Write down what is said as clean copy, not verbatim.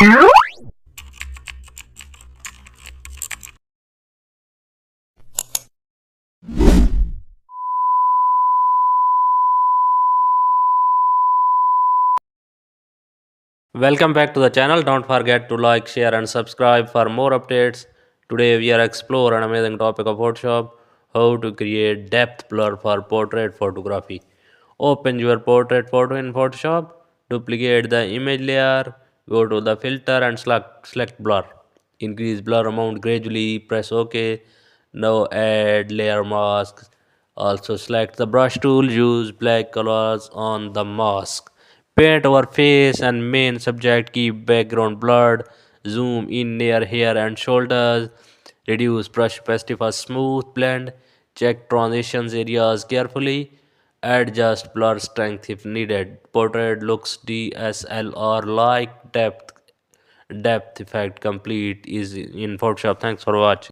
Welcome back to the channel. Don't forget to like, share and subscribe for more updates. Today we are explore an amazing topic of Photoshop, how to create depth blur for portrait photography. Open your portrait photo in Photoshop, duplicate the image layer, go to the filter and select blur. Increase blur amount gradually, press OK. Now add layer mask. Also select the brush tool, use black colors on the mask. Paint over face and main subject, keep background blurred. Zoom in near hair and shoulders. Reduce brush opacity for smooth blend. Check transitions areas carefully. Adjust blur strength if needed. Portrait looks DSLR like depth effect complete is in Photoshop. Thanks for watching.